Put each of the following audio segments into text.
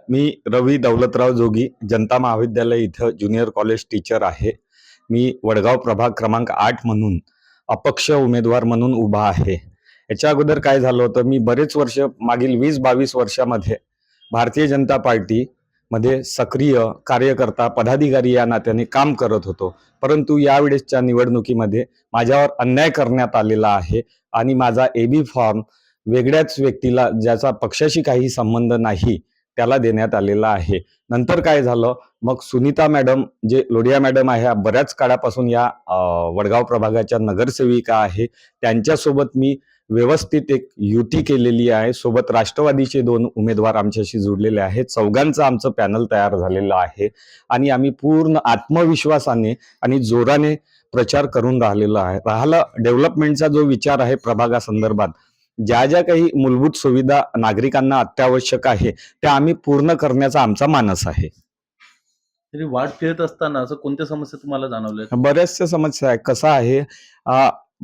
मी रवी दौलतराव जोगी जनता महाविद्यालय इथं junior college teacher आहे. मी वडगाव प्रभाग क्रमांक 8 म्हणून अपक्ष उमेदवार म्हणून उभा आहे. याच्या अगोदर काय झालं होतं, मी बरेच वर्ष मागील 20-22 वर्षामध्ये भारतीय जनता पार्टी मध्ये सक्रिय कार्यकर्ता पदाधिकारी या नात्याने काम करत होतो. परंतु यावेळेसच्या निवडणुकीमध्ये माझ्यावर अन्याय करण्यात आलेला आहे आणि माझा एबी फॉर्म वेगळ्याच व्यक्तीला, ज्याचा पक्षाशी काही संबंध नाही, त्याला देण्यात आलेला आहे. नंतर काय झालं, मग सुनीता मॅडम, जे लोढिया मॅडम आहे, बऱ्याच काळापासून या वडगाव प्रभागाच्या नगरसेविका आहे, त्यांच्यासोबत मी व्यवस्थित एक युती केलेली आहे. सोबत राष्ट्रवादीचे 2 उमेदवार आमच्याशी जुळलेले आहेत. चौघांचं आमचं पॅनल तयार झालेलं आहे आणि आम्ही पूर्ण आत्मविश्वासाने आणि जोराने प्रचार करून राहिलेला आहे. राहिला डेव्हलपमेंटचा जो विचार आहे प्रभागासंदर्भात, ज्या ज्या काही मूलभूत सुविधा नागरिकांना अत्यावश्यक आहे त्या आम्ही पूर्ण करण्याचा आमचा मानस आहे. तरी वाट फिरत असताना असं कोणत्या समस्या तुम्हाला जाणवल्या? बऱ्याचशा समस्या आहे. कसं आहे,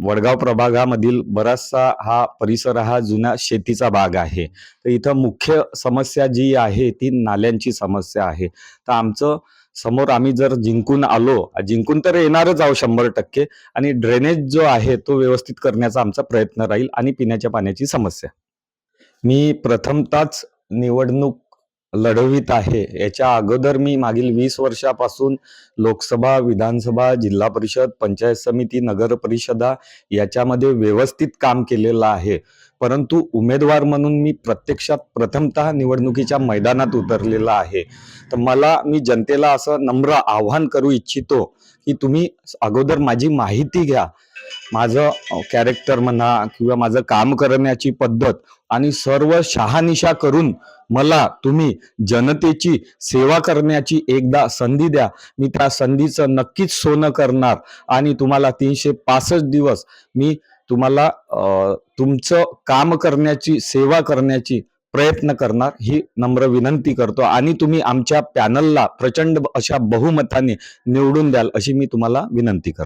वडगाव प्रभागामधील बराचसा हा परिसर हा जुना शेतीचा भाग आहे. तर इथं मुख्य समस्या जी आहे ती नाल्यांची समस्या आहे. तर आमचं समोर आम्ही जर जिंकून आलो, जिंकून तर येणारच आहोत 100%, आणि ड्रेनेज जो आहे तो व्यवस्थित करण्याचा आमचा प्रयत्न राहील आणि पिण्याच्या पाण्याची समस्या. मी प्रथमतःच निवडणूक लढवित आहे. याच्या अगोदर मी मागील 20 वर्षापासून लोकसभा, विधानसभा, जिल्हा परिषद, पंचायत समिती, नगर परिषदा याच्यामध्ये व्यवस्थित काम केलेलं आहे. परंतु उमेदवार म्हणून मी प्रत्यक्षात प्रथमतः निवडणुकीच्या मैदानात उतरलेला आहे. तर मी जनतेला असं नम्र आव्हान करू इच्छितो की तुम्ही अगोदर माझी माहिती घ्या. माझं कॅरेक्टर म्हणा किंवा माझं काम करण्याची पद्धत आणि सर्व शहानिशा करून मला तुम्ही जनतेची सेवा करण्याची एकदा संधी द्या. मी त्या संधीचं नक्कीच सोनं करणार आणि तुम्हाला 365 दिवस मी तुम्हाला तुमचं काम करण्याची, सेवा करण्याची प्रयत्न करणार, ही नम्र विनंती करतो. आणि तुम्ही आमच्या पॅनलला प्रचंड अशा बहुमताने निवडून द्याल अशी मी तुम्हाला विनंती करतो.